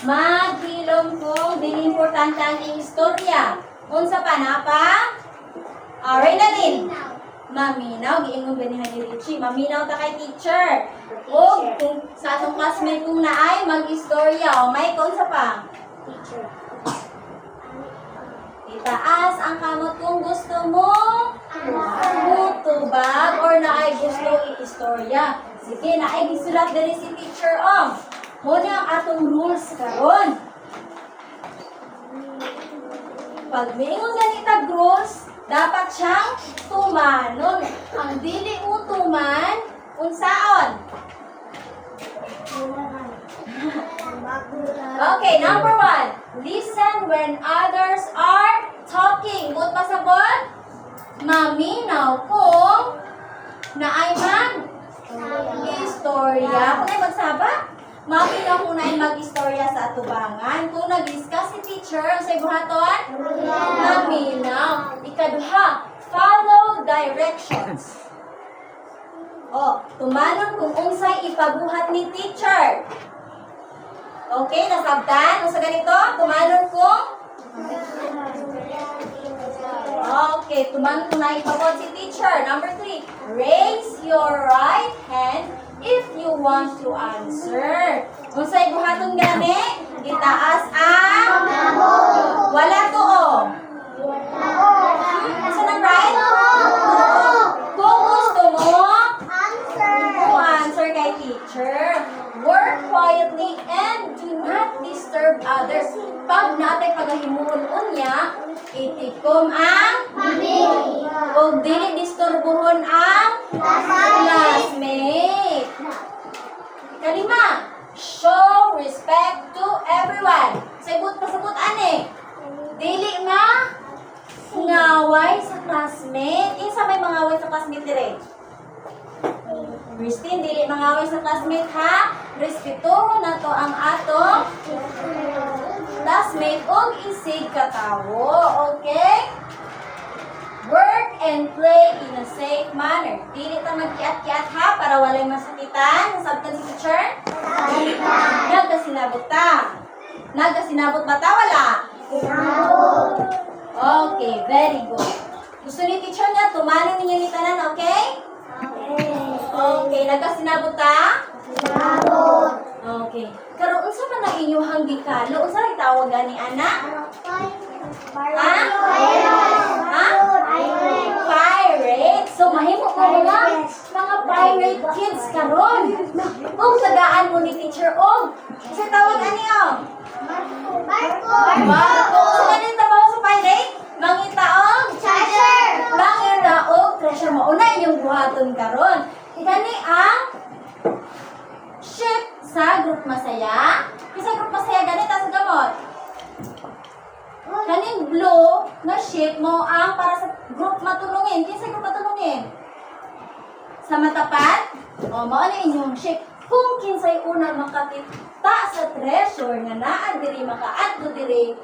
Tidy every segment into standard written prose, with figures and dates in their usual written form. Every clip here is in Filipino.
Maghilom ko, dili importante ang istorya. Unsa pa na pa? Aray na din. Maminaw, giingon ganihan ni Richie. Maminaw ta kay teacher. O, kung sa atong classmate kung naay, mag-istorya. O, may unsa pa? Teacher. Itaas ang kamot kung gusto mo. Mutubag or naay gusto i-istorya. Sige, naay gisulat diri si teacher Ong. Muna ang atong rules karon. Pag mingon ganita rules, dapat siyang tumanon. Ang dili mo tuman, unsaon? Okay, number 1. Listen when others are talking. But pasabot, maminaw kung naay mag-istorya. Kung ay magsaba, maminaw kung naay mag-istorya sa atubangan. Kung nag-discuss si teacher, sa buhaton, maminaw. Ikaduha, follow directions. O, tumanon kung unsay ipabuhat ni teacher. Okay, nasabtan? O sa ganito, tumanon kung okay, tumanon kung naipabuhat si teacher. Number 3, raise your right hand if you want to answer. Kung sa ibuhaton gani, itaas ang wala to o. Sa nang right? Kung gusto mo, answer kay teacher. Work quietly and do not disturb others. Pag natin pagahimuon unya, itikom ang o dili disturbuhon ang classmate. Kalima, show respect to everyone. Pasabot ani. Dili nga ngaway sa classmate. Isa may mangaway sa classmate dire. Christine, dili mangaway sa classmate ha. Respetuhon nato ang atong classmate og isig katawo. Okay? Work and play in a safe manner. Dili ta magkiat-kiat ha para walay masakitan. Nasabtan si teacher? Nagkasinabot ta. Nagkasinabot ba ta? Wala? Okay, very good. Gusto ni teacher nga, tumanin ninyo ni tanan, okay? Okay, nagkasinabot ta? Okay. Karon unsa man ang inyong gikalo? Unsa ray tawag gani ana? Ha? Pirate. So mahimo ko mga pirate kids karon. Og tagaan mo ni teacher og unsa tawag ani og? Barko. So ganin tabaw sa pirate? Mangita og treasure. Mangita og treasure mo. Una inyong buhaton karon. Gani ang ship sa group masaya. Isa group masaya gani ta sa gamot. Kaning blue na ship mo ang para sa group matulungin. Kinsa group matulungin? Sa matapat? O mao na inyong ship. Kung kinsay una makakita sa treasure nga naa diri makaadto diri,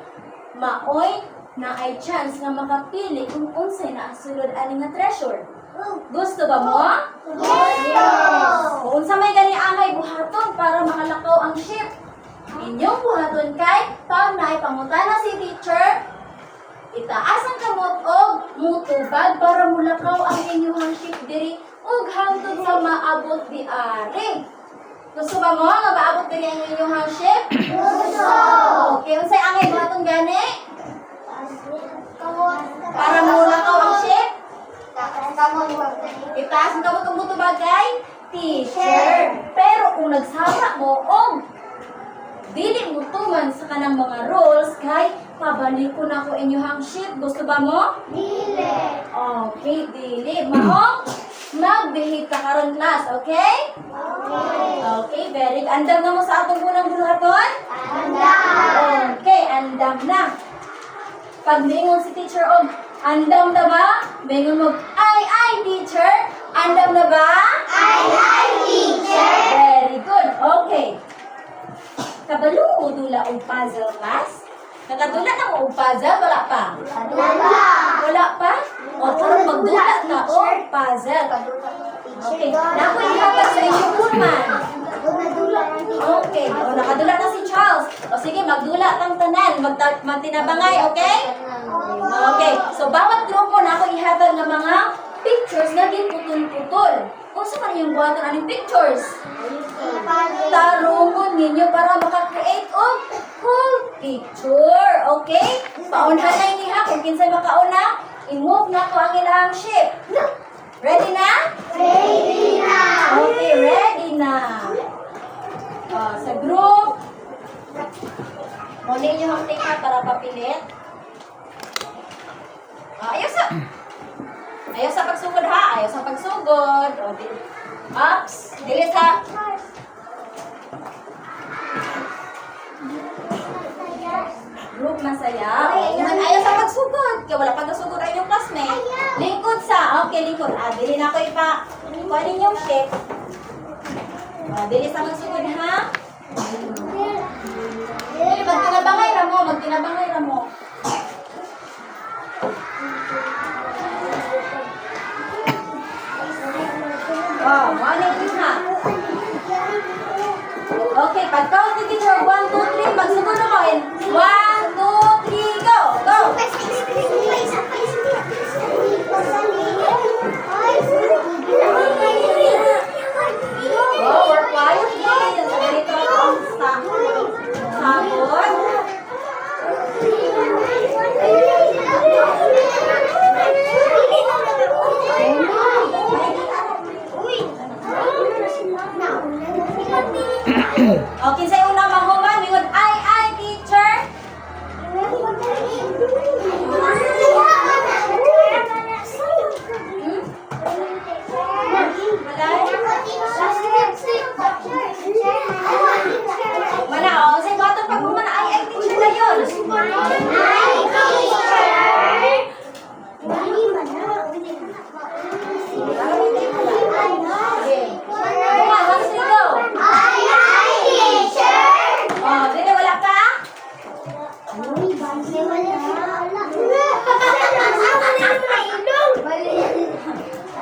maoy na ay chance nga makapili kung unsay naa sulod ani nga treasure. Gusto ba mo? Yes! Kung unsa may gani angay buhaton para makalakaw ang ship. Inyong buhaton kay pag naipangutana si teacher, itaas ang kamot og mutubag para mulakaw ang inyong ship diri ug hangtod sa maabot di ari. Gusto ba mo nga maabot diri ang inyong ship? Gusto! Okay, unsay angay buhaton gani? Para mulakaw ang ship? Itaas ang kamot ang mutubag kay teacher. Pero kung nagsama mo og dili mo tuman sa kanang mga rules kay pabalik ko na ko inyong ship. Gusto ba mo? Dili. Okay, dili. Mao, mag-behave ka karon class, okay? Okay, very good. Andam na mo sa atong unang buhaton? Andam. Okay, andam na. Pag mingon si teacher og andam na ba? Mingon mo, ay, teacher. Andam na ba? Ay, teacher. Very good. Okay. Kabalo mo dula og puzzle class? Nakadula na mo og puzzle? Wala pa? Wala pa? O, parang magdula na og puzzle. Okay. Naku, ihatag sa inyo man. Okay. O, nakadula na si Charles. O sige, magdula tang tanan, magtinabangay, okay? Okay, so bawat grupo na ako ihatag ng mga pictures na giputol-putol. Kung saan man yung buhatan aning pictures? Tarungon ninyo para maka-create of whole picture, okay? Paunhanay niha kung kinsay makauna, i-move na ko ang ilang shape. Ready na? Ready na! Okay, ready na. Sa group, muli nyo ang tika para papilit. Ayaw sa pagsugod ha. Ayaw sa pagsugod. Ups. Dilis ha. Group masaya. Ayaw sa pagsugod. Kaya wala pag-sugod ay yung classmate. Lingkod sa. Okay, lingkod. Dili na ako ipa. Kuhanin yung shape. Dili sa magsugod ha. Dili, magtinabangay ra mo. Magtinabangay ra mo. Morning din ha. Okay, pag count ni teacher, 1, 2, 3, magsugod na mo. 1, 2, 3, go! Go! Oh, we're quiet din. Ganito ang sabon. Okay, sa una mahuman, mingon ay, teacher. Mana, say bato pag humana ay, teacher na yun. Dili, wala ka?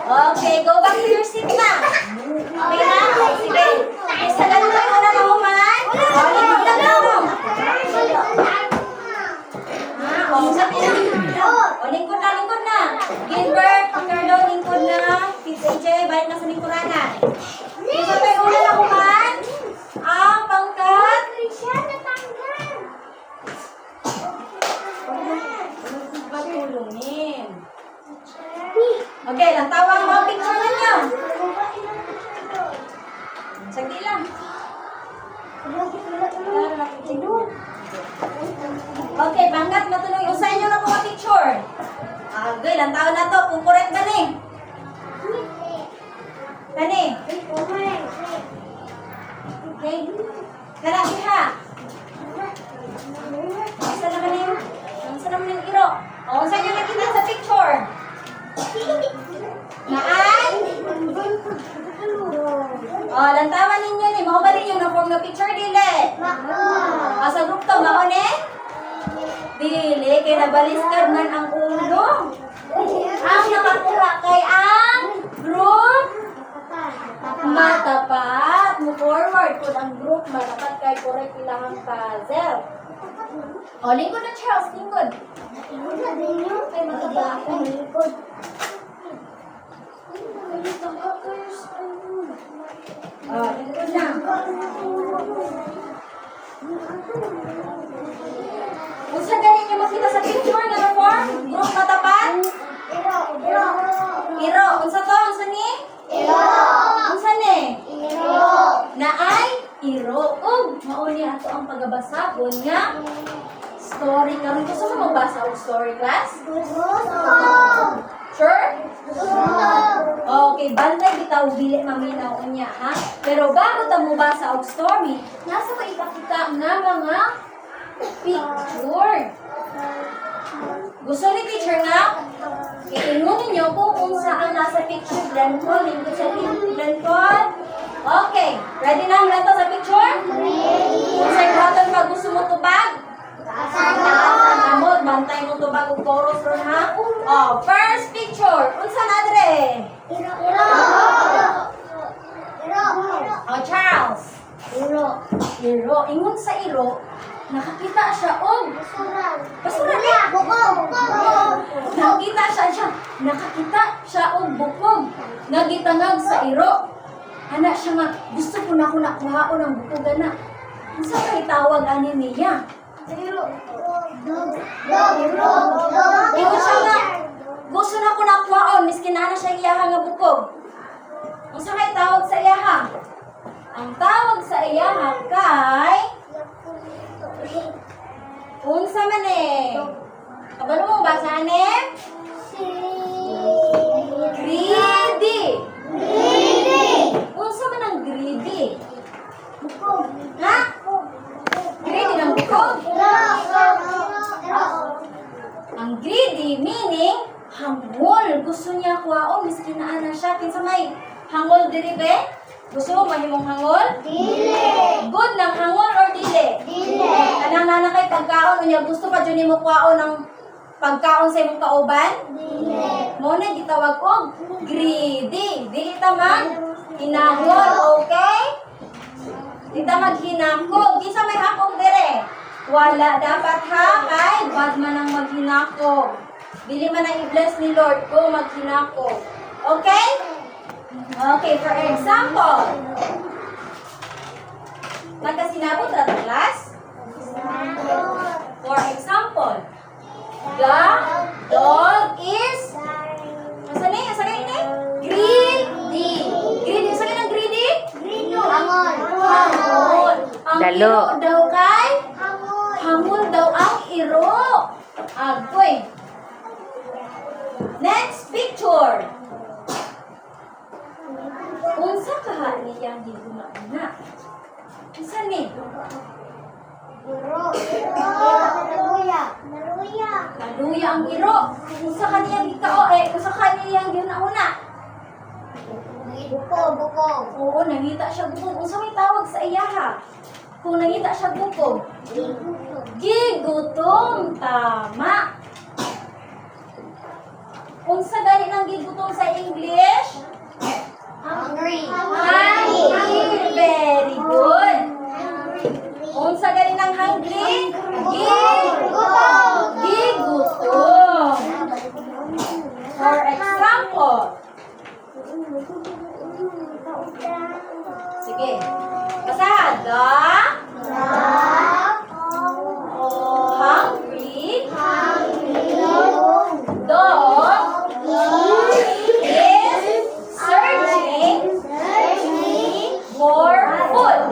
Okay, go back to your seat na. Okay na? Sige. Isa ganun tayo una mahuman. Lingkod na mo. Sabi na. Lingkod na. Gilbert, Ricardo, lingkod na. Pizza AJ, balik na sa lingkuranan. Isa tayo una mahuman. Ang pangkat. Patulungin. Okay, lang tawang mga picture ninyo. Sagdi lang. Okay, pangkat matulong. Usahin nyo na po mga picture. Okay, lang tawang na to. Kung correct ba ni? Kani? Okay. Kana, iha. Asa naman yung iro? Saan nyo nakita sa picture? Naan? Lantawan ninyo ni. Mao ba rin yung na-form na picture, dili? Sa group to, mao ni? Dili, kaya nabaliskad man ang ulo. Ang nakakuha kay ang group matapat. Move forward po ang group matapat kay correct ilahang puzzle. Lingkod na Charles, lingkod. Ay, magkaba ako. Lingkod. Lingkod na. Kung saan ganin nyo makita sa picture na form? Group matapat? Iro. Unsa to? Unsa ni? Unsa ni? Na ay? Iro. Mauni ato ang pagabasabon nga story karon. Gusto mo magbasa og story, class? Sure? Okay, bantay bitaw dili maminaw unya ha. Pero bago ta mo basa og story, nasa ko ipakita nga mga picture. Gusto ni teacher nga iingon ninyo kung unsa ang nasa picture. Blendcol, lingkod sa blendcol. Okay, ready na ang sa picture? Kung sa ibuhatan pa gusto mo tubag? Amod, bantay mo tubag og chorus ron ha. First picture. Unsa na dre? Charles. Iro. Ingon sa iro, nakakita siya og basura ni. Nakakita siya og bukog nagitangag sa iro. Ana siya nga gusto ko na nakuhaon ang bukog ana. Unsa kay tawag ani niya? Ingon siya nga gusto na ko nakuhaon miskin ana siya iyaha nga bukog. Unsa kay tawag sa iyaha? Ang tawag sa iyaha kay unsa man eh? Kabalo mo basa ani? Greedy. Unsa man ang greedy? Ha? Greedy ng bukog? Ang greedy meaning hangol. Gusto niya kuhaon miskin na ana siya. Kinsa may hangol diri be? Gusto mo mahimong hangol? Good ng hangol or dili? Kanang nana kay pagkaon unya gusto pa jud nimo kuhaon ng pagkaon sa imong kauban? Mo na gitawag og greedy. Dili ta man hinangol, okay? Di ta maghinakog. Kinsa may hakog dire? Wala dapat ha kay bad man ang maghinakog. Dili man ang i-bless ni Lord ko maghinakog. Okay? Okay, for example. Nagkasinabot ra ta class? For example, the dog is asa ni? Asa kay ni? Greedy. Greedy. Asa kay ng greedy? Hangol. Ang Dalo. iro daw kay? Hangol daw ang iro. Agoy. Next picture. Unsa kaha niyang giguna-una? Unsa ni? Kaluya ang iro. Unsa kaniyang gikao unsa kaniyang giguna-una? Oo, nangita siya bukog. Unsa may tawag sa iyaha? Kung nangita siya bukog, gigutom. Tama. Unsa gani ng gigutom sa English? Hungry. Very good. Unsa gani ng hungry? Gigutom. For example, sige. Basahan. Hungry dog is searching for food.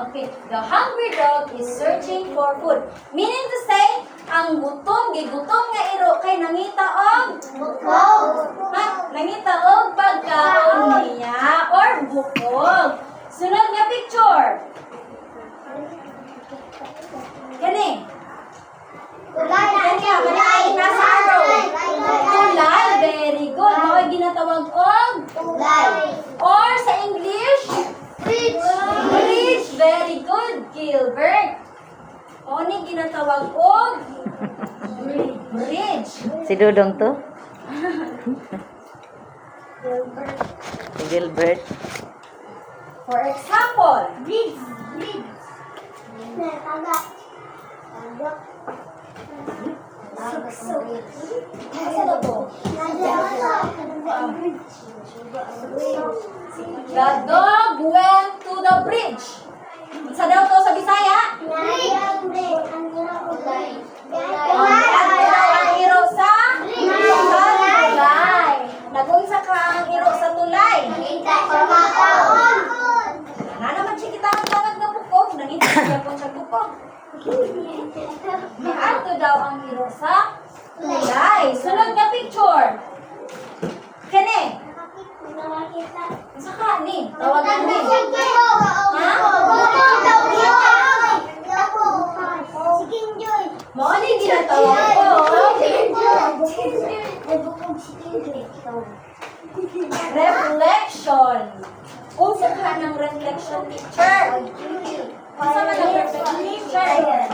Okay, the hungry dog is searching for food. Meaning to say, ang gigutom nga iro kay nangita og nangita og pagkaon niya or bukog. Sunod nga picture. Kani. Kani nasa araw. Tulay, very good. Mao ginatawag og or sa English bridge. Very good, Gilbert. O ni ginatawag og bridge. Si Dudong to? Si Gilbert. For example, asa na to? The dog went to the bridge. Sa daw to sa Bisaya? Ang iro sa tulay. Nagunsa ka ang iro sa tulay. Na naman siya kita ang tawag na bukog. Nangita siya po sa bukog. Ato daw ang iro sa tulay. Sunod nga picture. Kani. Sa ka ni. Tawagan ni. Ha? Mo ni ginatawag ko. Reflection. Unsa ka ng reflection picture? Unsa man ang reflection picture?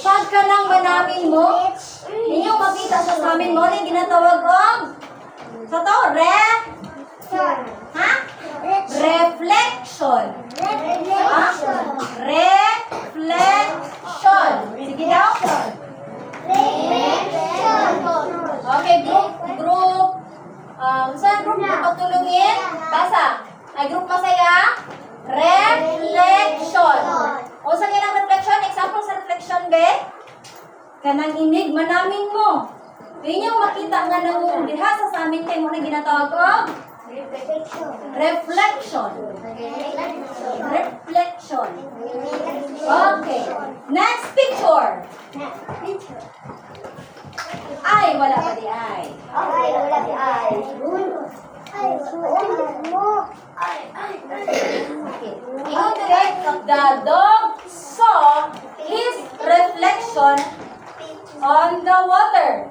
Pagka lang manamin mo, ninyo makita sa amin mo ni ginatawag og sa to ha? Reflection. Ha? Reflection. kanang inig manamin mo. Inyong makita nga nang diha sa amin kay mo na ginatawag og reflection. Reflection. Okay. Next picture. Ay, wala pa di ay. Okay. The dog saw his reflection on the water.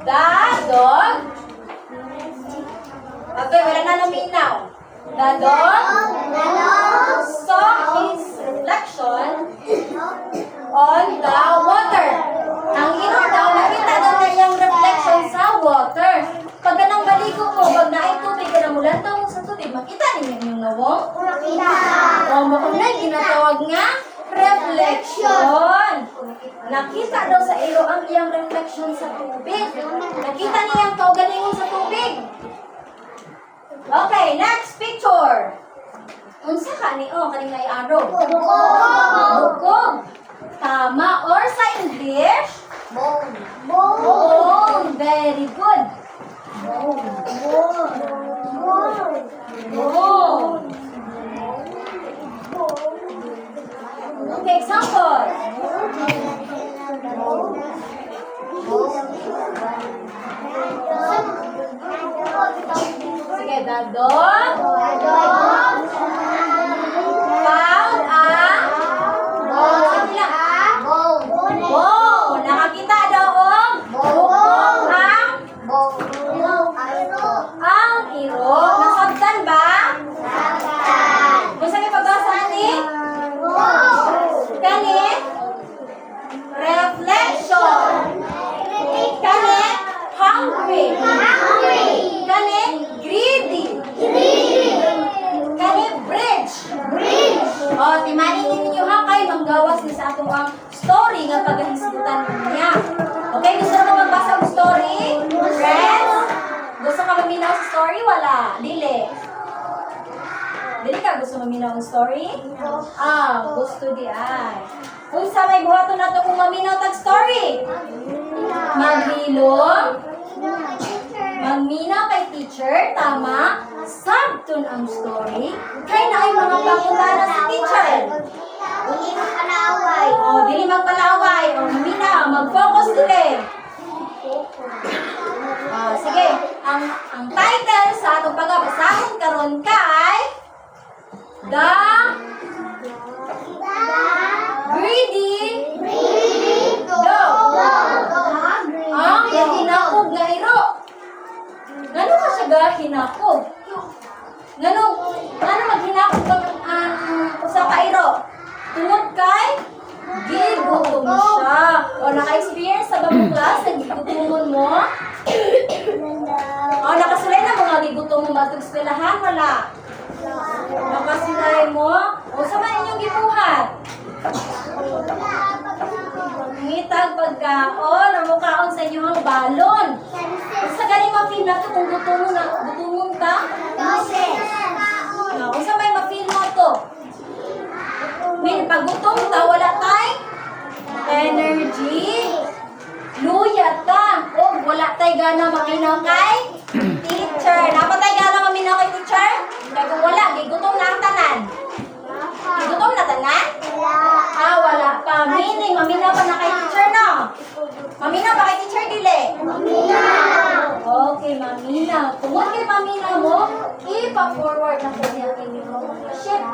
The dog. Okay, wala na naminaw. The dog saw his reflection on the water. Ang iro daw, nakita daw na yung reflection sa water. Pag nang baligo mo, pag naay tubig, ka na mulan daw sa tubig, makita ninyo yung nawong? O, makunay, ginatawag nga, reflection. Nakita daw sa iro ang iyang reflection sa tubig. Nakita niya ang kaugalingon sa tubig. Okay, next picture. Unsa ka ni kaning may araw? Bukog. Tama or sa English? Bone. Very good. Bone. Okay, example. Sige, the dog found bone. Nakakita daw ang iro. Nasabtan ba? Gusto niyo pagbasa ni? Kani? Reflection. Kani? Hungry. Kani? Greedy. Kani? Bridge. O, timanin ninyo ha kay manggawas ni sa atong ang story nga pagahisgutan niya. Okay, gusto na magbasa ng story? Friends? Gusto ka maminaw sa story? Wala. Dili. Dili ka gusto maminaw ng story? Gusto di ay. Kung sa may buhaton nato kung maminaw tag story? Maghilom? Magminaw kay teacher, tama? Sabton ang story. Kay na ay mga pangutana sa teacher. Dili magpalaway. Maminaw, mag-focus dili. Sige, ang title sa atong pagabasahon karon kay The Greedy Dog. Ang hinakog nga iro. Ngano ka siya hinakog? Ngano maghinakog ang usa ka iro? Tungod kay gigutom siya. O naka-experience sa gamong class na gigutomon mo? O nakasulay na mga gigutom mo matug eskwelahan? Wala. Nakasulay mo? O sa man inyong gibuhat? Ngitag pagkaon o mukaon sa inyong balon. Sa galing ma-feel na ito kung gutumon ka? Kung sa may ma-feel mo ito? Pag gutom ka, wala tay energy. Luya ta. O wala tay gana maminaw kay teacher. Napatay gana maminaw kay teacher? Kaya kung wala, gigutom na ang tanan. Gigutom na tanan? Wala pa. Meaning, maminaw pa na kay teacher, no? Maminaw pa kay teacher, dili? Okay, maminaw. Tungod kay maminaw mo, ipa-forward na po niya kay ship.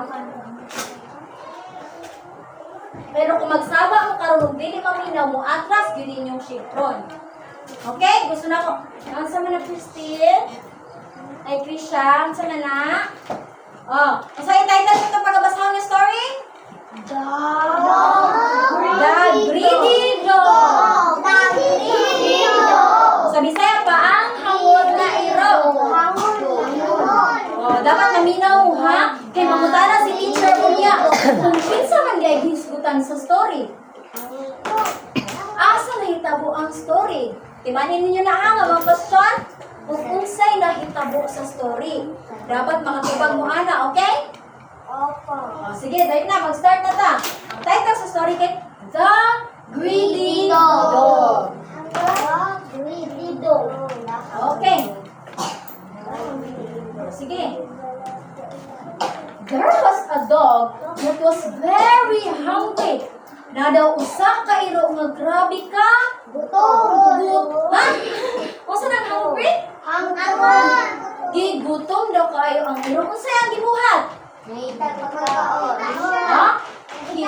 Pero kung magsaba mo karon dili maminaw mo, atras gyud yung shipron. Okay? Gusto na ko. Ang sama na Christine. Ay, Krisha. Ang sama na. Ang sa title nito pagabasahon ng story? The Greedy Dog. Sa Bisaya pa ang hangod na iro. Dapat maminaw ha. Kay mamutana si teacher mo niya. Kung kinsa man gay hisgutan sa story. Asa nahitabo ang story? Timanin ninyo na nga mga question. Kung unsay nahitabo sa story. Dapat makatubag mo ana, okay? Sige, dahil na, mag-start na ta. Ang title sa story kay The Greedy dog. Greedy dog. Okay. Sige. There was a dog that was very hungry. Na daw usa ka iro nga grabe ka. Gutom. Ha? Unsa nang hungry? Hanggawan. Gigutom daw kayo ang iro. Unsa ang gibuhat? Ha? He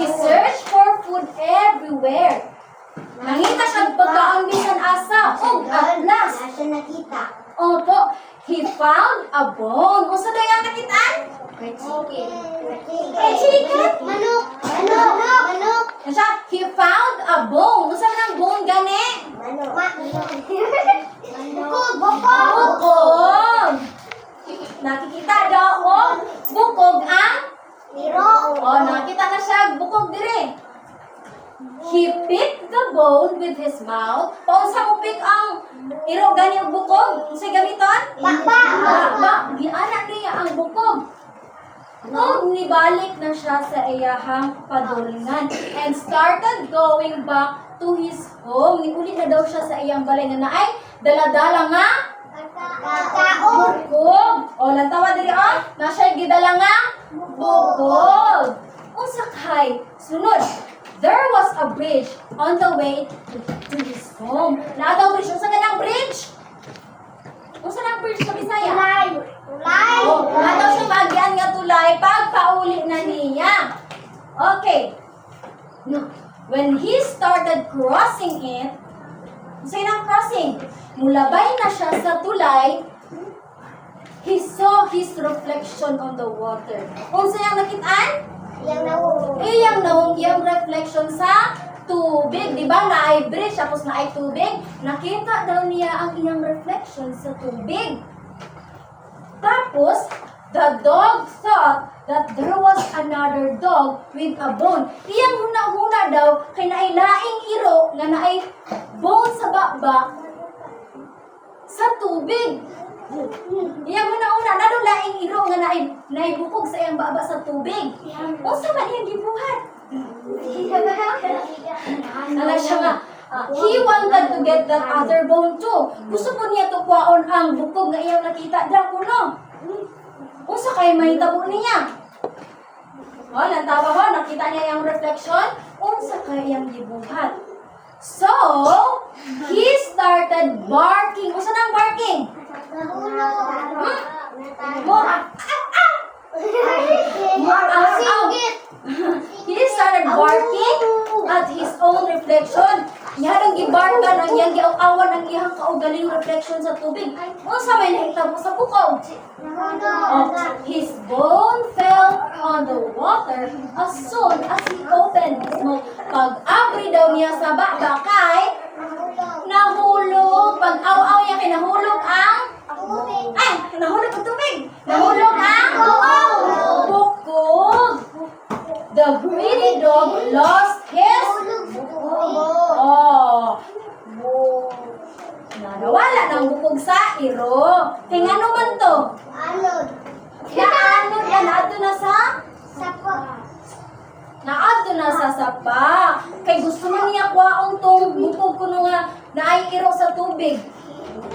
searched for food everywhere. Nangita siya pagkaon bisan asa. Og at last, nakita. opo, he found a bone. Unsa daw yung nakitaan? Chicken. Manok. Manok. Siya, he found a bone. Unsa man ang bone gani? Bukog. Bukog. Nakikita daw og bukog ang nakita na siya bukog dire. He picked the bone with his mouth. Paunsa mo pick ang iro gani og bukog? Unsay gamiton? Bakba. Giana niya ang bukog. Og nibalik na siya sa iyahang padulingan and started going back to his home. Niuli na daw siya sa iyang balay nga naay dala-dala nga bukog. O lantawa diri na siya gidala nga bukog. Unsa kay sunod? There was a bridge on the way to his home. Naa daw bridge. Unsa ganang bridge? Unsa nang bridge sa Bisaya? Oh, naa daw siya magian nga tulay pag pauli na niya. Okay. No. When he started crossing it, say nang crossing, mulabay na siya sa tulay, he saw his reflection on the water. Unsa yang nakitaan? Iyang reflection sa tubig, di ba? Na ay bridge, tapos na ay tubig. Nakita daw niya ang iyang reflection sa tubig. Tapos, the dog thought that there was another dog with a bone. Iyang huna-huna daw, kay nailaing iro nga naay bone sa bakba sa tubig. Iyang huna-huna, nadulaing iro nga naibukog sa iyang baba sa tubig. Unsa man iyang gibuhat? Ala siya nga, he wanted to get that other bone too. Gusto po niya to kwaon ang bukog nga iyang nakita. Dra ko no. Unsa kay mahitabo niya? O, lantawa ho, nakita niya yung reflection. Unsa kay iyang gibuhat? So, he started barking. Unsa nang barking? He started barking at his own reflection. Yan ang gibarka ng iyang giaw-awan ang iyang kaugaling reflection sa tubig. Unsa may nahitabo sa bukog? His bone fell on the water as soon as he opened his mouth. Pag-abri daw niya sa baba kay nahulog. Pag-aw-aw niya kay nahulog ang nahulog ang tubig. Nahulog ang bukog. The greedy dog lost his nawala ng bukog sa iro. Kaya nga naman to? Naadto na sa sapa. Kay gusto man niya kwaong tong bukog kuno nga naay iro sa tubig.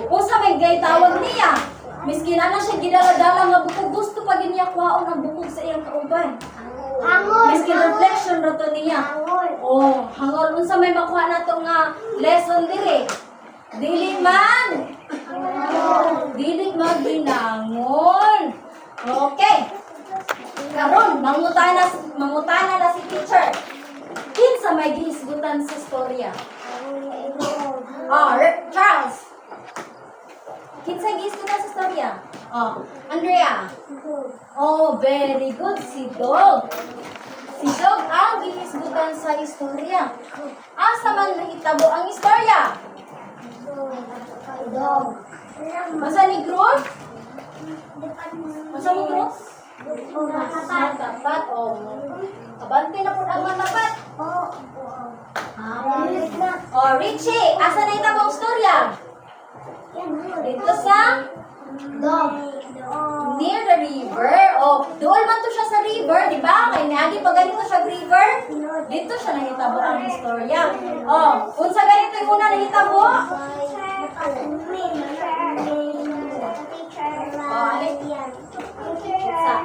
Unsa may gay tawag niya? Miski na siya gidala-dala nga bukog, gusto pa gid niya kwaon ang bukog sa iyang kauban. Miski reflection ra to niya. Hangol unsa may makuha nato nga lesson diri? Dili magbinangon. Okay. Karon mangutana na si teacher. Kinsa may gihisgutan sa istorya? Charles. Kinsa gihisgutan sa istorya? Andrea. Very good. Si Dog. Si Dog ang gihisgutan sa istorya. Asa man nahitabo ang istorya? Masa ni Groot? Masa mo Groot? Tapat. Kabante na po ang matapat. Richie, asa na hitabo ang istorya? Dito sa near the river. Dool man to siya sa river, di ba? Kay naagi pa ganito siya river. Dito siya nahitabo ang istorya. Oh, unsa ganito yung una nahitabo? Sa.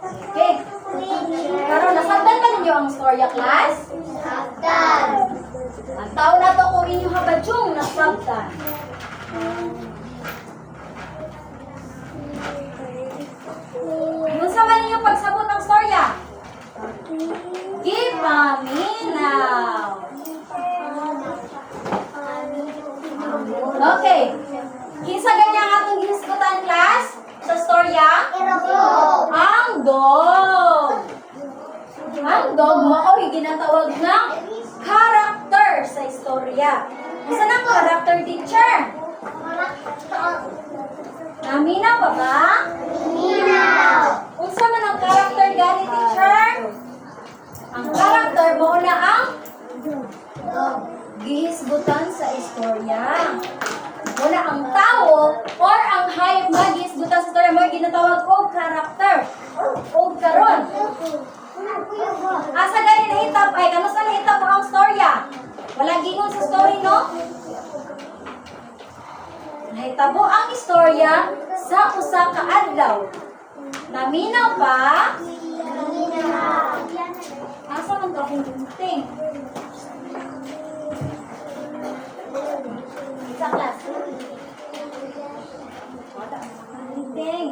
Okay. Karon nasabtan ba ninyo ang istorya, class? Ang tao na to kung inyo habadyong nasabtan. Unsa man ninyo pagsabot ang storya? Gipaminaw. Okay. Kinsa ganyan atong gihisgutan, class? Sa storya? Ang dog. Ang dog mao ginatawag nga character sa istorya. Unsa nang character, teacher? Namina pa ba? Unsa man ang character gani, teacher? Ang character mo na ang gihisgutan sa istorya. Muna ang tao or ang hayop nga gihisgutan sa istorya mo ginatawag og character. Og karon. Asa gani nahitabo ay kanusa nahitabo ang istorya? Wala gingon sa story, no? Nahitabo ang istorya sa usa ka adlaw. Naminaw pa? Asa man ka hunting? Sa class. Wala. Hunting.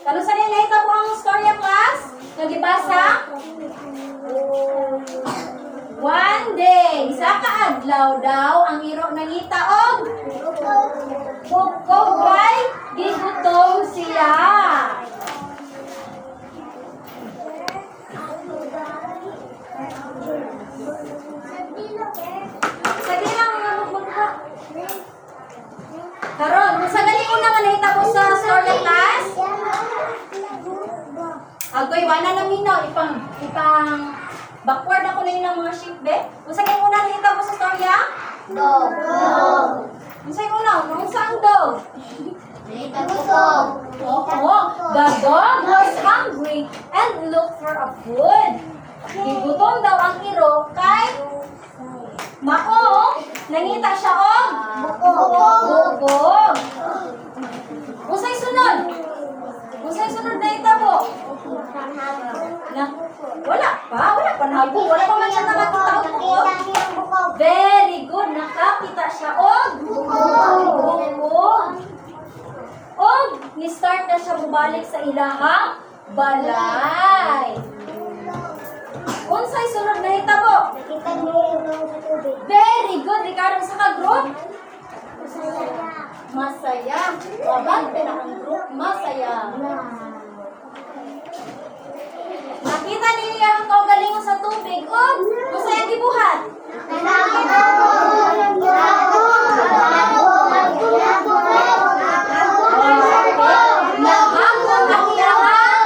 Kanusa ni nahitabo ang istorya, class? Nagibasa? One day, isa ka adlaw daw ang iro nangita og bukog kay gigutom sila. Sige lang mga magmagha. Karon, kung sa gali una nga nahitabo sa story class, agoy wala na minaw ipang backward ako na yun ng mga sheep be. Kung sa gali una nahitabo sa storya? Dog. Kung sa una, kung saan dog? Oo, the dog was hungry and looked for a food. Gigutom daw ang iro kay Mao, nangita siya og bukog. Unsay sunod? Unsay sunod na itabo? Na, wala pa nahabo. Wala pa man siya nakakita og bukog. Very good, nakakita siya og bukog. Og ni-start na siya mubalik sa ilahang balay. Unsay sunod na hitabo? Very good, Ricardo. Sa ka-group? Masaya. Wabag din ang group. Masaya. Nakita niya ang kaugalingon sa tubig. O, masaya gibuhat. Nahangong ang iyahang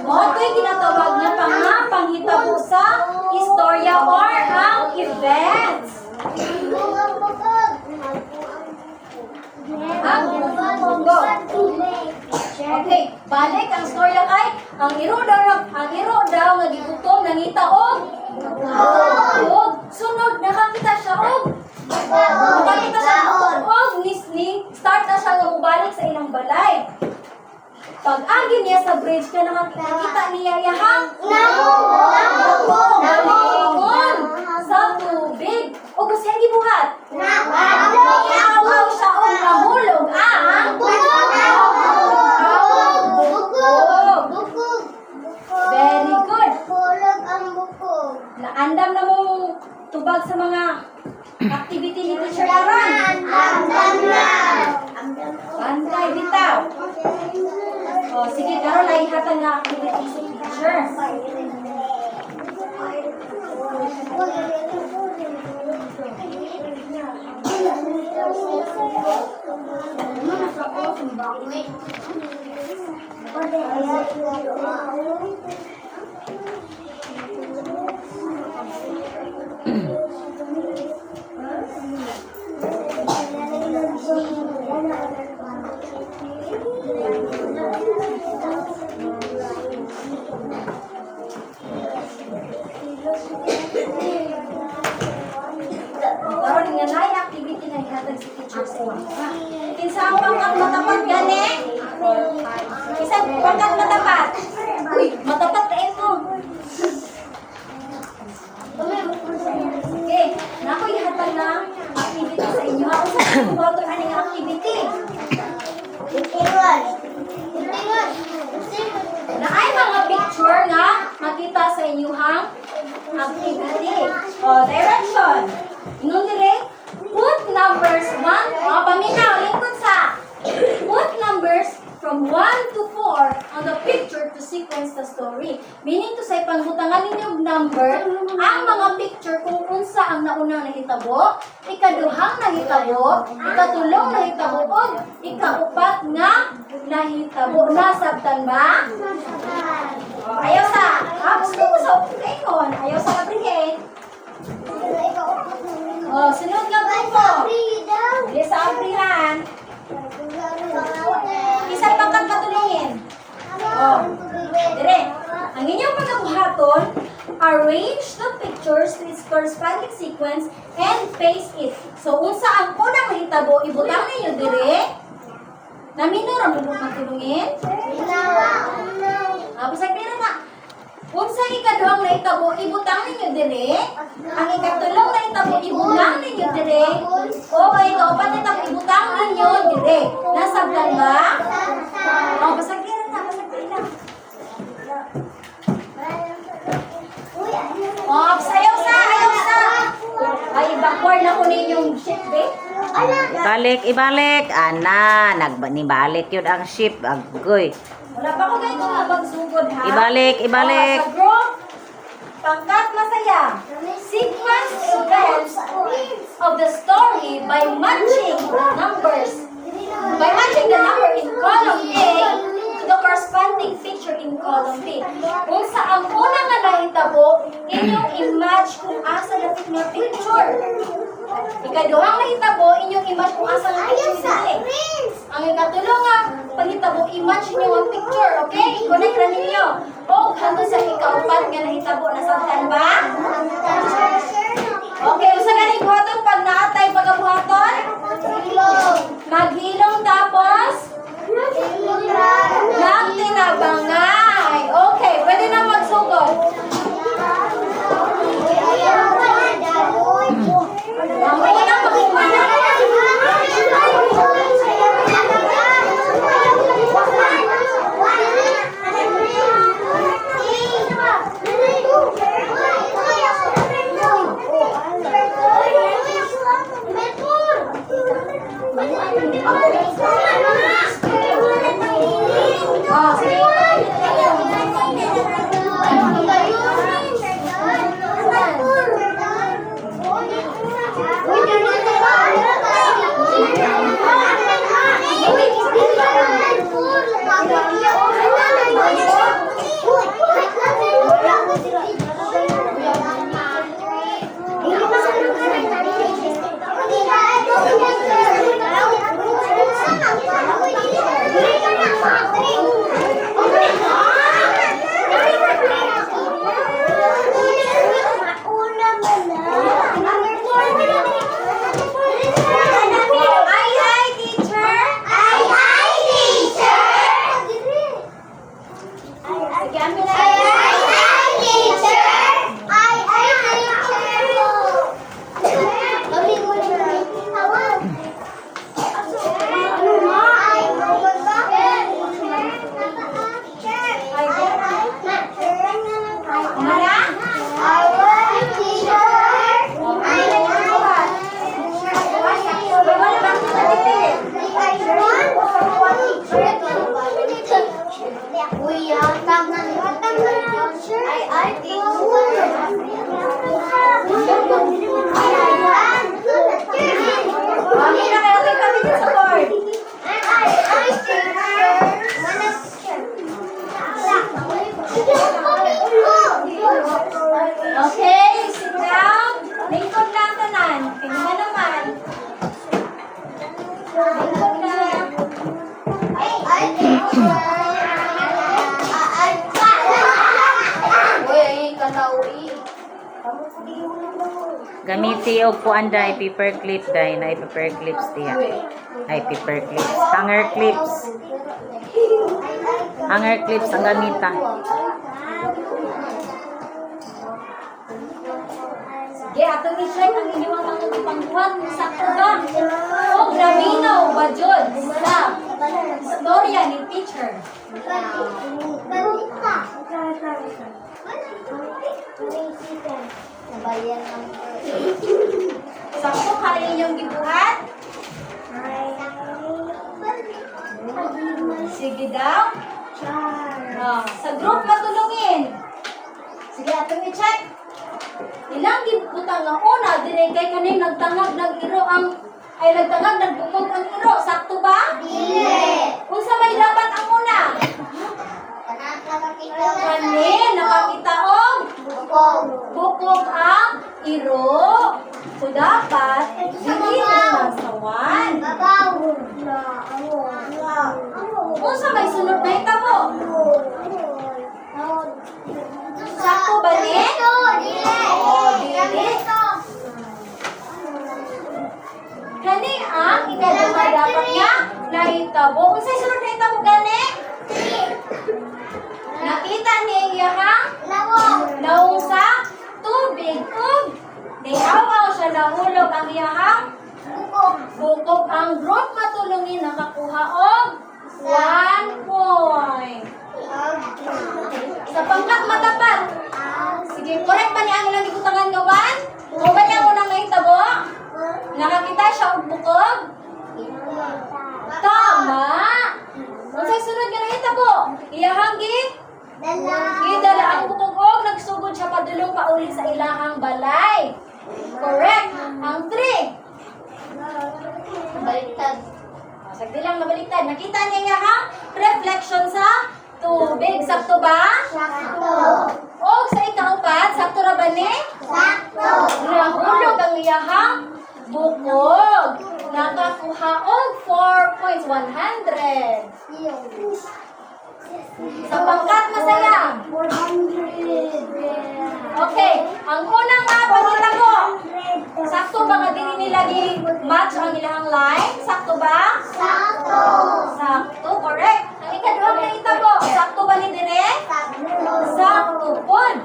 Moto'y ginatawag niya panghitabo sa istorya or ang events. Ang bukog. Okay, balik ang istorya kay ang iro daw nga gigutom nangita og bukog. Sunod nakakita siya og nakakita siya og start na siya nga mubalik sa ilang balay. Pag-agi niya sa bridge kaya nakita niya yahang nalingon sa tubig. O kasi hindi buhat. Iyawaw siya o nahulog ang bukog. Very good. Naandam na mo tubag sa mga activity ni Teacher Karan. Antay bitaw. O, sige, karon ay hatag nga activity si teacher. Karon nga nay activity na ihatag si teacher sa inyo. Kinsa ang pangkat matapat gani? Isa pangkat matapat. Uy, matapat kain mo. Okay, nako ihatag na activity sa inyo. Ako sa inyo ito aning activity. Na ay mga picture nga makita sa inyong activity. O, direction. Ingon dire, put numbers 1, paminaw, lingkod sa. Put numbers from 1 to 4 on the picture to sequence the story. Meaning to say, pangbutangan ninyo number, ang mga picture kung unsa ang naunang nahitabo, ikaduhang nahitabo, ikatulong nahitabo, o ikaupat nga nahitabo. Nasabtan ba? Ayaw sa, gusto ko sa updateon. Ayaw sa update. Oh, sunod nga grupo. Yes, sa abrihan. Isa pang kang katulungin. Oh, dire. Ang inyong pagkabuhaton, arrange the pictures to its corresponding sequence and paste it. So, unsa ang unang mahitabo, ibutang ninyo dire. Naminor ang matulungin. Pasagdira na. Unsa ikaduhang nahitabo, ibutang ninyo dire. Ang ikatulong nahitabo, ibutang ninyo dire. O ang ikaupat nahitabo, ibutang ninyo dire. Nasabtan ba? Pasagdira na, pasagdira na. Sayaw sa, ayaw sa. Ay, backward na ko ninyong ship, eh. Ibalik. Ana, nibalik yun ang ship. Agoy. Wala pa ko ganito nga magsugod, ha? Ibalik. Sa group, pangkat masaya. Sequence events of the story by matching numbers. By matching the number in column A to the corresponding picture in column B. Kung sa ang una nga nahitabo, inyong i-match kung asa na nga picture. Ikaduhang nahitabo, inyong i-match kung asa nga picture. Ang ikatulong nga, paghitabo, i-match niyo ang picture, okay? I-connect na ninyo. O, hanggang sa ikaupat nga nahitabo, nasabtan ba? Okay, usa ganing buhaton pag naatay pagabuhaton? Maghilong tapos? Nagtinabangay. Okay, pwede na magsugod. Mamaya na magigmanan. Mami, nakilala kami sa board. Gamiti og kuan day paper clip day na paper clips diha. Ay paper clips, hanger clips. Hanger clips ang gamita. Sige, ato i-check ang inyong mga pangbuhat kung sakto ba. O graminaw ba jud sa storya ni teacher. Balita. Sabayan ng Sakto kayo inyong gibuhat. Sige daw. Sa group matulungin. Sige, atong i-check. Ilang gibutang nga una, dire kay kaning nagtangag nag-iro ang nagtangag nagbukod ang iro. Sakto ba? Dili. Unsa may dapat ang una? Kani nakakita og bukog ang iro. So dapat dili sawan. Unsa may sunod na hitabo? Sakto ba ni? Kani ang ikaduha dapat nga nahitabo. Unsay sunod na hitabo gani? Nakita niya iyahang lawong sa tubig ug niawaw siya nahulog ang iyahang bukog ang group matulungin nakakuha og 1 point. Sa pangkat matapat. Sige, correct ba niya ang ilang ikutangan gawan? O ba niya unang nahitabo? Nakakita siya og bukog? Tama! Unsay sunod nga nahitabo? Iyahang gidala ang bukog og nagsugod siya padulong pauli sa ilahang balay. Correct. Ang 3. Baliktad. Sagdi lang nabaliktad. Nakita niya iyahang reflection sa tubig. Sakto ba? Sakto. O sa ikaupat, sakto ra ba ni? Sakto. Nahulog ang iyahang bukog. Nakakuha og 4 points, 100. Sa pangkat masaya. 400. Okay, ang unang nga pangita ko. Sakto ba nga dili nila match ang ilahang line? Sakto ba? Sakto. Sakto, correct. Ang ikaduha nga itabo, sakto ba ni dire? Sakto pun.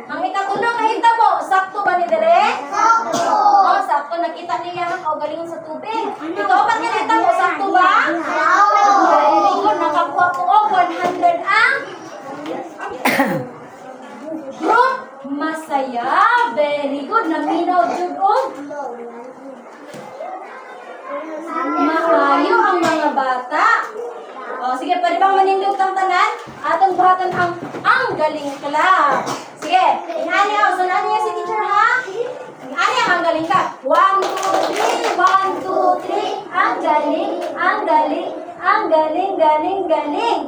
Ang ikatulong nga itabo, sakto ba ni dire? Sakto. Oh, sakto nakita niya ang kaugalingon sa tubig. Ikaupat nga itabo, sakto ba? Sakto. Very good, nakakuha ko og 100 ang group masaya. Very good, naminaw jud og maayo ang mga bata. O, sige, pwede bang manindog tang tanan? Atong buhatan ang galing club. Sige, inani ako. Sunod niya si teacher, ha? Inani ang galing ka. 1, 2, 3, 1, 2, 3. Ang galing, ang galing, ang galing, galing, galing.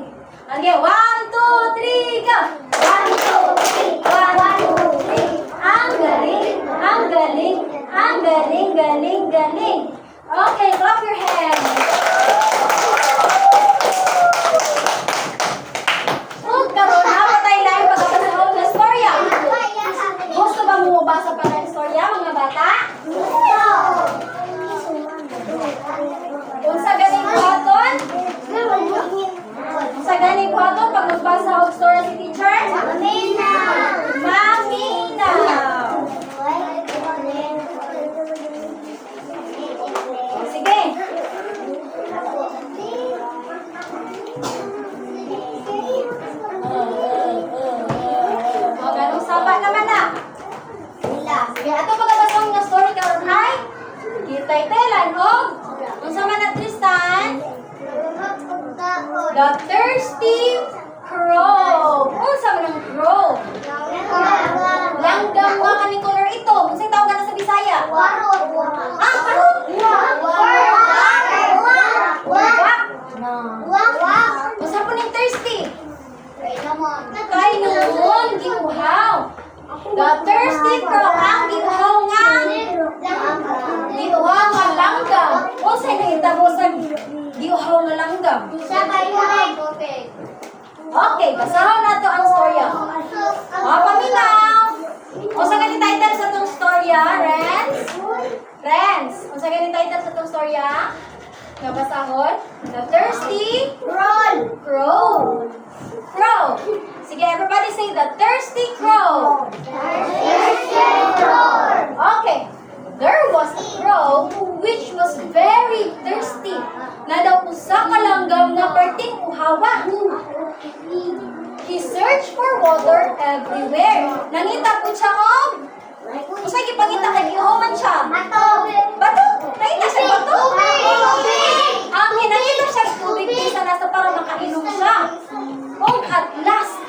Okay, 1, 2, 3, go! 1, 2, 3, 1, 2, 3. Ang galing, ang galing, ang galing, galing, galing. Okay, clap your hands. Karon na tayo lang pagkakasahol na storya. Gusto ba mo mabasa pa ng storya, mga bata? Unsa ganing buhaton? Unsa ganing buhaton pag magbasa og storya si teacher? Maminaw. Sige. O, ganong saba naman na. Sige, ato pagkabasang nga story karon ay kitay telan og unsa man na Tristan? The Thirsty Crow. Unsa man ang crow? Langgam nga kaning color ito. Unsay tawag na sa Bisaya? Ah, karot. Unsa po ning thirsty? Kay noon giuhaw. The thirsty crow ang giuhaw nga langgam. Unsay nahitabo sa giuhaw nga langgam? Okay, basahan nato ang storya. Paminaw. O sa ganit title sa itong storya, Renz? Renz, o sa ganit title sa itong storya? Nabasahon? The Thirsty Roll. Crow. Crow. Sige, everybody say the Thirsty Crow. Okay. There was a crow which was very thirsty. Na daw usa ka langgam nga perting uhawa. He searched for water everywhere. Nangita po siya og usay gipangita kay gihuman siya. Bato. Nangita siya bato. Ang hinangita siya tubig isa nasa para makainom siya. Og at last,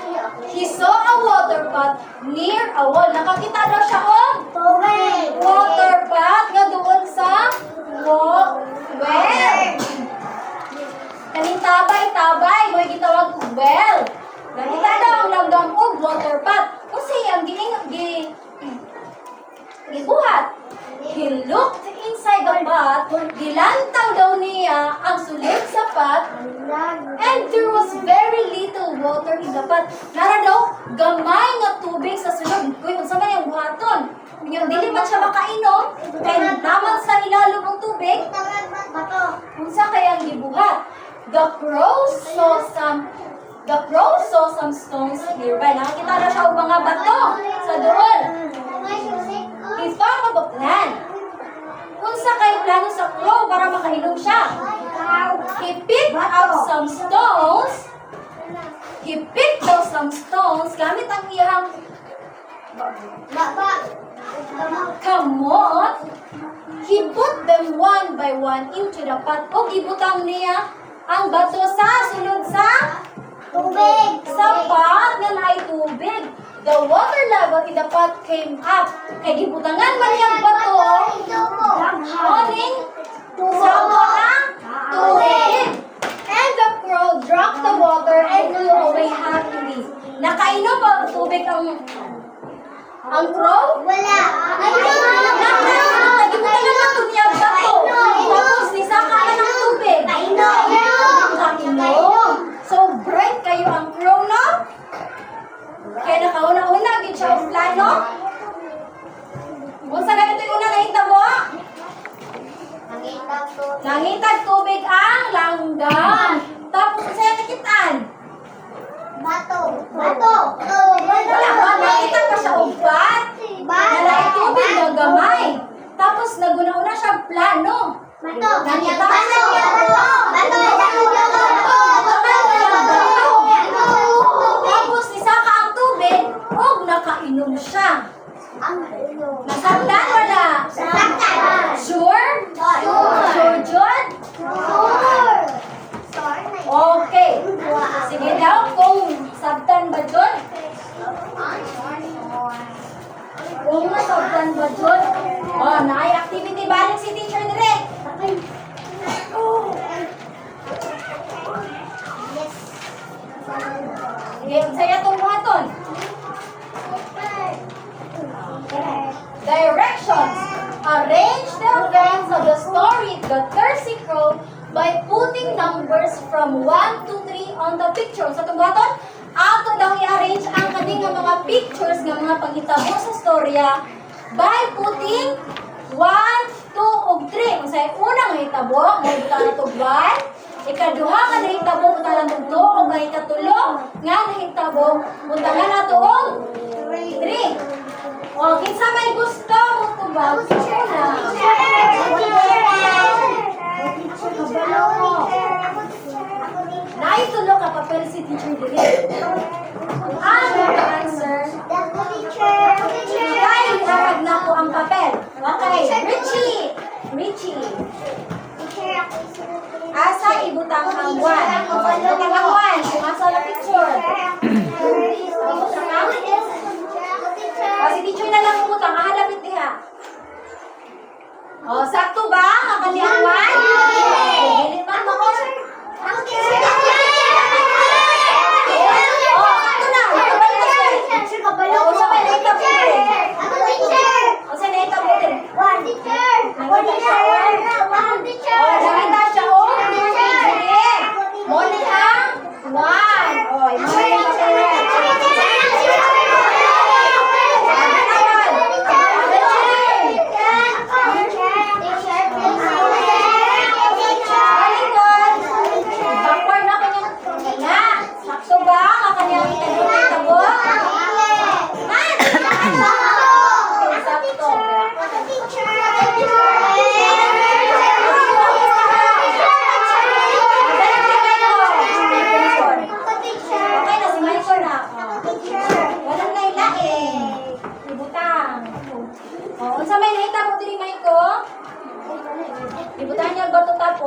he saw a water pot near a wall. Nakakita daw siya og water pot nga doon sa well. Kaning tabay, mo gitawag og well. Nakita daw ang langgam og water pot. Kasi ang gibuhat. He looked inside the pot. Gilantaw daw niya ang sulod sa pot. And there was very little water in the pot. Nara daw, gamay nga tubig sa sulod. Uy, unsa man yung buhaton? Yung dili man siya makainom, and naman sa ilalong ng tubig, unsa kaya ang gibuhat? The crow saw some stones nearby. Nakakita na siya og mga bato sa doon. He thought of a plan. Unsa kay plano sa crow para makainom siya? He picked up some stones. He picked up some stones gamit ang iyang kamot. He put them one by one into the pot. O gibutang niya ang bato sa sulod sa pot nga naay tubig. The water level in the pot came up. Kay gibutangan man niyang bato oning sa mga tubig. And the crow drank the water and flew away happily. Nakainom ba ang tubig ang crow? Wala. Nagibutangan na ito niya bato. Tapos nisaka na ng tubig. Nakainom. So bright kayo ang crow, no? Kaya nakauna-una, gid siya ang plano. Kung sa ganito yung una nahitabo, nangitag tubig ang langgam. Tapos kung sa'yo nakitaan, Bato. wala ba, nakita pa siya upat. Nalay tubig na gamay. Tapos naguna-una siya plano. Nakita pa siya tapos nisaka ang tubig, og nakainom siya. Nasaktan wala? Sure? Sure, John? Okay. Sige daw, kung sabtan ba, John? Kung nasabtan ba, John? Oh, naay activity balik si teacher dire. Sige, saya itong buhaton. Directions. Arrange the events of the story The Thirsty Crow by putting numbers from 1 to 3 on the picture. Sa itong buhaton, ato daw i-arrange ang kaning nga mga pictures nga mga panghitabo sa storya by putting 1, 2, ug 3. Kung sa'yo unang hitabo, may buta na ito 1. Ikaduha nga nahitabo, buta na ito 2. Ug may ikatulo nga nahitabo, buta na ito 3. O, kinsa may gusto mo ito ba? Naitulo ka papel si teacher dili. Ano ang answer? Kaya iharag na ko ang papel. Okay, Richie. Asa ibutang ang 1? Ibutang ang 1. Kung asa na picture. Si teacher na lang umutang. Ahalapit niya. O, sakto ba? Ang kaniyang 1? Dili man mo ko. One.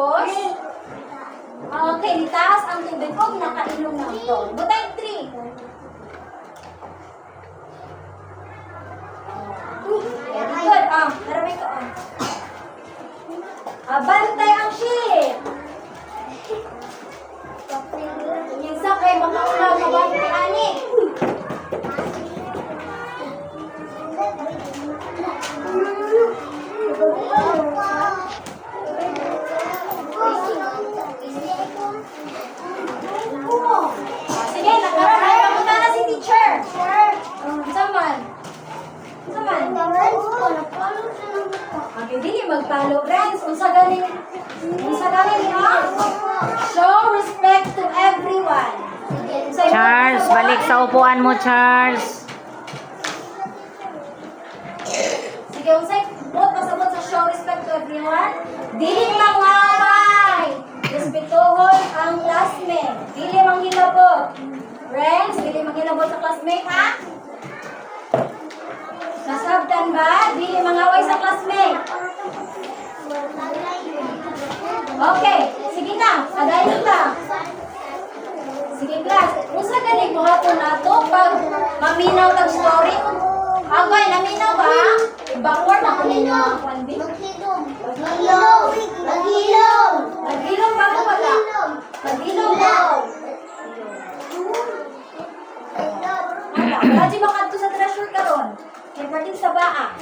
Tapos, okay, itaas ang tubig ko, nakainom na ito. Butay 3. Very good. Maraming ko. Bantay ang sheep. Yung sakay, makaulaw, mabantay ani. Sige, nagkaroon na papunta na si teacher. Saman. Saman. Okay, dili magpalo, friends. Unsa ganing ha? Show respect to everyone. Charles, balik sa upuan mo, Charles. Sige, unsay bot pasabot sa show respect to everyone. Dili mangaway. Respetuhon ang classmate. Dili manghilabot. Friends, dili manghilabot sa classmate, ha? Nasabtan ba? Dili mangaway sa classmate. Okay, sige na. Sadayon ta. Sige, class. Unsa gani buhaton nato pag maminaw tag story? Agay, naminaw ba? Backward ako ninyo mga kwanbi. Naghilom ba ko wala? Naghilom ba? Kaji makadto sa treasure karon. Kay pwedeng sa baa.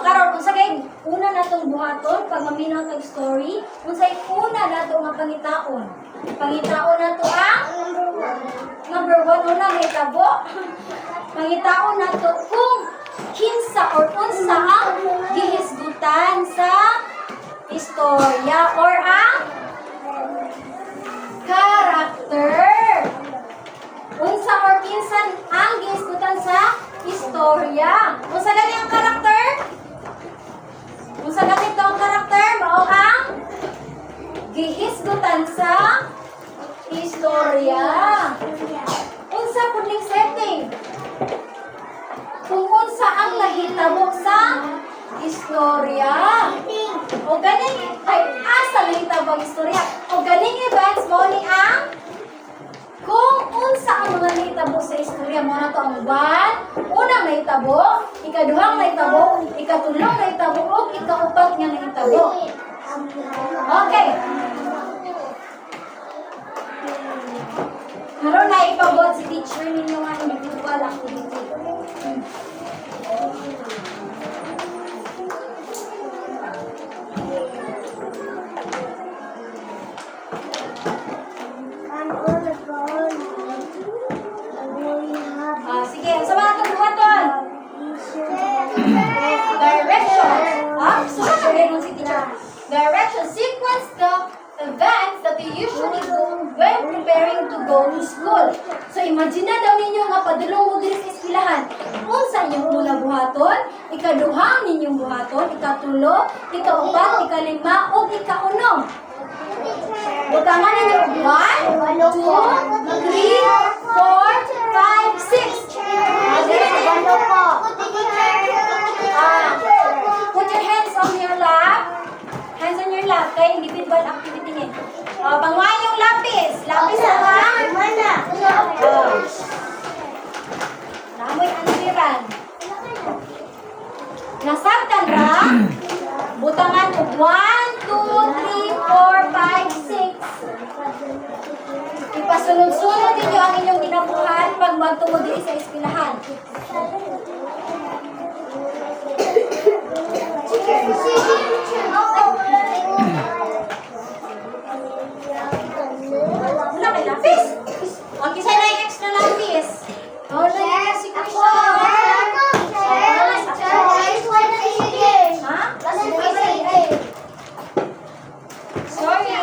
Karon unsa kay una natong buhaton pag maminaw tag story, unsay una nato nga pangitaon? Pangitaon nato ang number 1 una may tabo. Pangitaon nato kung kinsa or unsa ang gihisgutan sa istorya or ang character. Unsa or kinsan ang gihisgutan sa istorya? Unsa gani ang karakter? Unsa gani to ang karakter? Mao ang gihisgutan sa istorya. Unsa pud ning setting? Kung unsa ang nahitabo sa istorya. O ganing ay asa nahitabo ang istorya. O ganing events mo ni ang kung unsa ang mga nahitabo sa istorya mo na to ang unang nahitabo, ikaduhang nahitabo, ikatulong nahitabo, o ikaupat nga nahitabo. Okay. Karon na ipabot si teacher ninyo nga individual activity. Sige, sa mga kabuhaton. Direction. Susunod rin si teacher. Direction. Sequence the events that you usually do when preparing to go to school. So, imagine na daw ninyo nga padulong mo diri sa eskwelahan. Unsa inyong una buhaton, ikaduhang ninyong buhaton, ikatulo, ikaupat, ikalima, o ikaunom. Butangan ninyo 1, 2, 3, 4, 5, 6. Put your hands on your lap. Hands on your lap. Kaya individual activity niya. Panguha yung lapis. Lapis na ba? Namoy ansiran. Nasabtan ra. Butangan ko 1, 2, 3, 4, 5, 6. Ipasunod-sunod ninyo ang inyong ginabuhan pag magtungod din sa eskwelahan. Wala kay lapis. Okay, sa'yo na yung extra lapis. Oh, na yung secretion. Ha? Sorry.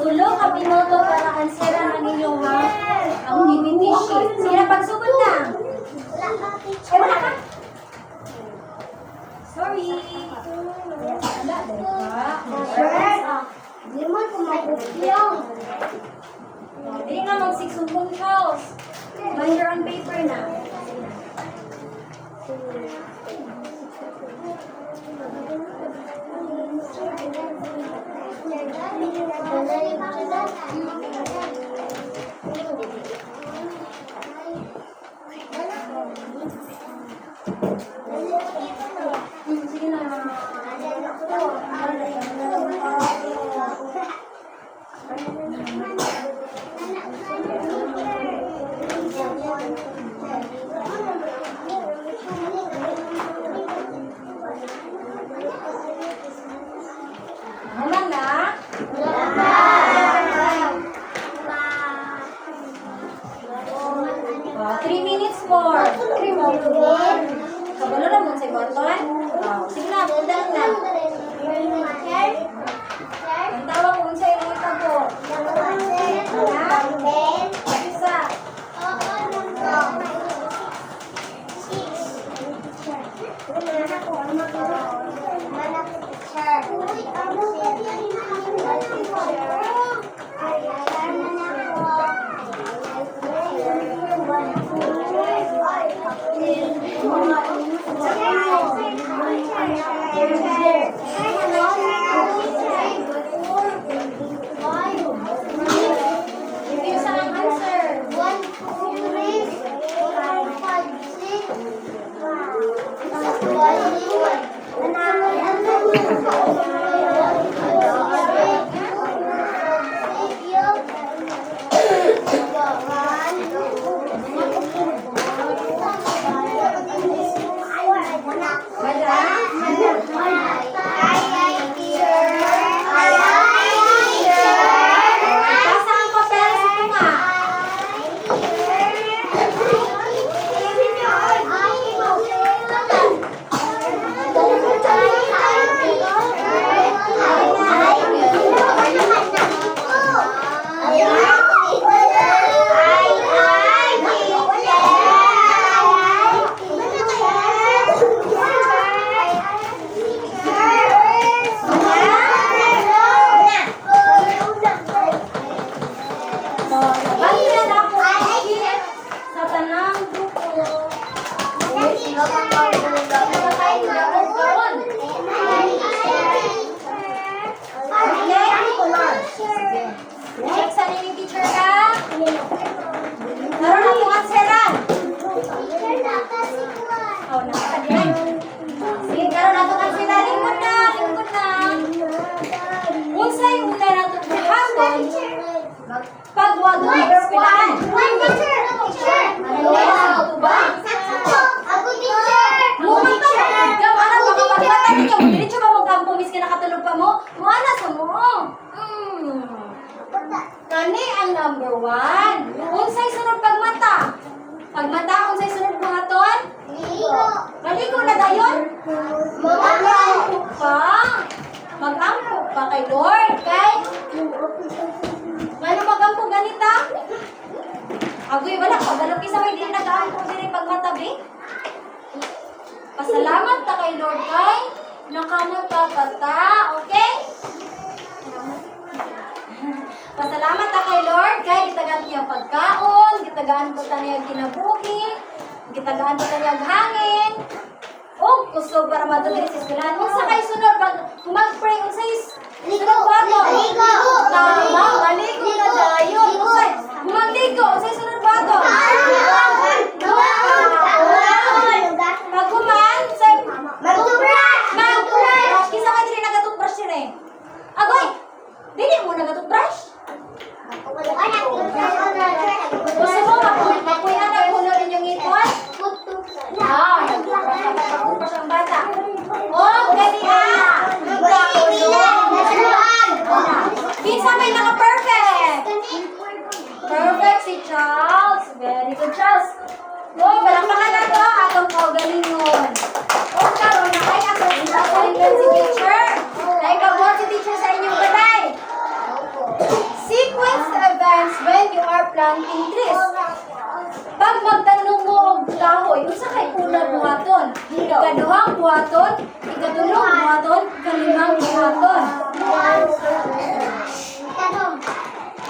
tulo ka minuto para answeran ang inyong activity sheet. Sige na, pagsugod na. Ay, wala ka. Sorry. Wala, diba? Di man kumagupyong. Hindi nga magsiksumbong house. Binder on paper na. Sige na. Naman na. 3 minutes more. 3 more. Kabalo na mo sa button. Sige na, pundan na. Ang tawag kung sa'yo ng itabo. Isa. Review sa ang answer. 1. Unsay sunod pagmata? Pagmata, unsay sunod buhaton? Maligo na dayon? Mag-ampo pa. Mag-ampo pa kay Lord. Kay? Ano mag-ampo ganita? Agoy, wala. Paggalok isa may din nag-ampo din pagmatabi. Pasalamat ta kay Lord kay nakamata kata. Okay? Pasalamat ta kay Lord kay gitagaan niya pagkaon, gitagaan ko ta niya kinabuhi, gitagaan ko ta niya hangin. O kusog para madugay sa eskwelahan. Unsa kay sunod pag mag-pray unsa is ligo bato. Tama, maligo na dayon. Unsay magligo, unsay sunod bato. Pagkuman, say mag-toothbrush. Kisa ka dili nagatoothbrush din eh. Agoy, dili mo nagatoothbrush? Gusto mo mapuyan na puno rin yung ipon? Nagtoothbrush ang bata. Oh, gani ah! planting trees. Pag magtanong mo og kahoy, unsa kay una buhaton? Ikaduhang buhaton, ikatulong buhaton, ikalimang buhaton.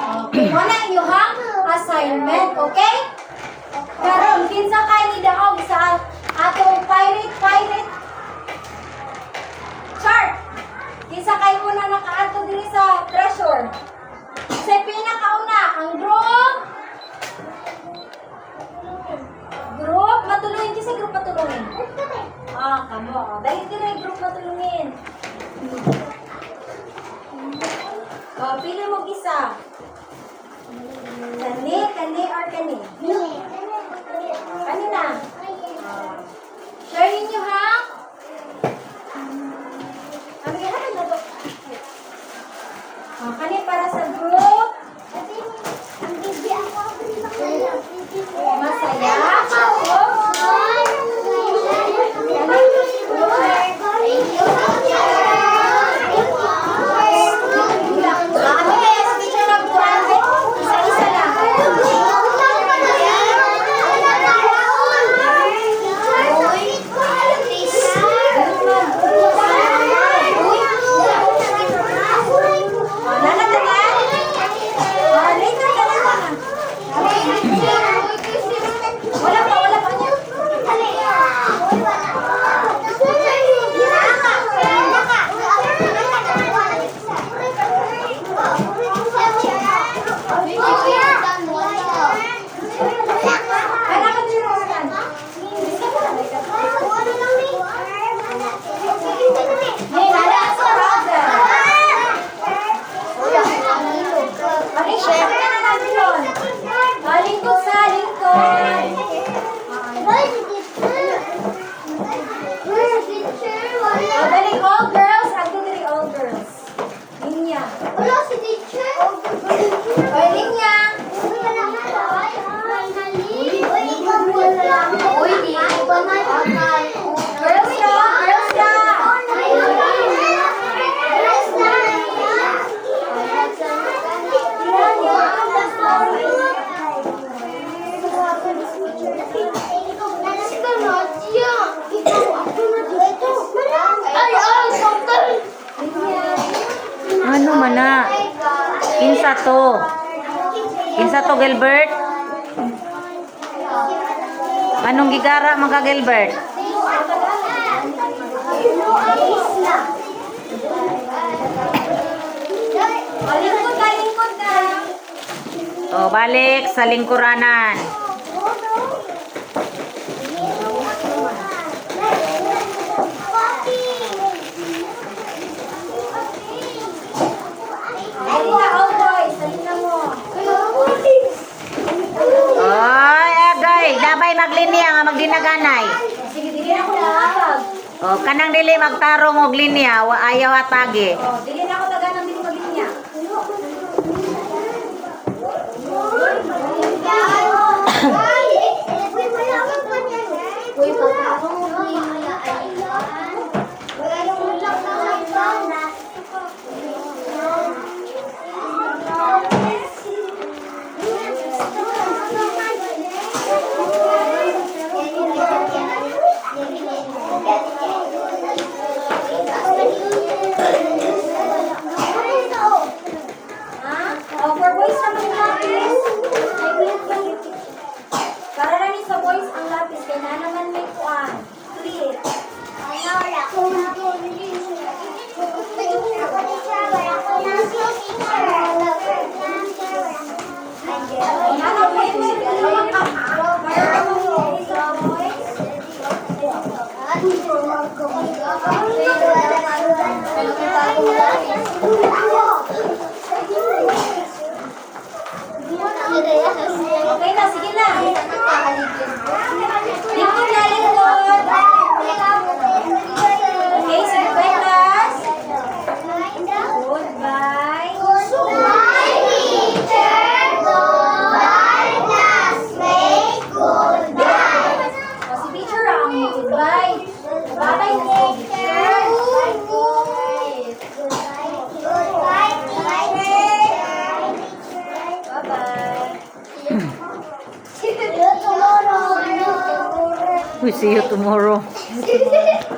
Okay, wala inyong assignment, okay? Karon kinsa kay ni daog sa atong pirate chart? Kinsa kay una nakaato diri sa treasure? Sa pinakauna, ang group matulungin kinsa group matulungin? Kamo. Dali diri group matulungin. Pili mo isa. Kani or kani? Kanina. Share ninyo ha? Ang na to. Kani para sa group. Masaya. Ano man na? Kinsa to? Kinsa to, Gilbert? Anong gigara mga Gilbert? Lingkod na. O, balik sa lingkuranan. Oy, agay, dabay maglinya nga magdinaganay. Sige, dili na ako nakapag. O, kanang dili magtarong og linya, ayaw atagi. Dili na ako taganang dili maglinya. We see you tomorrow.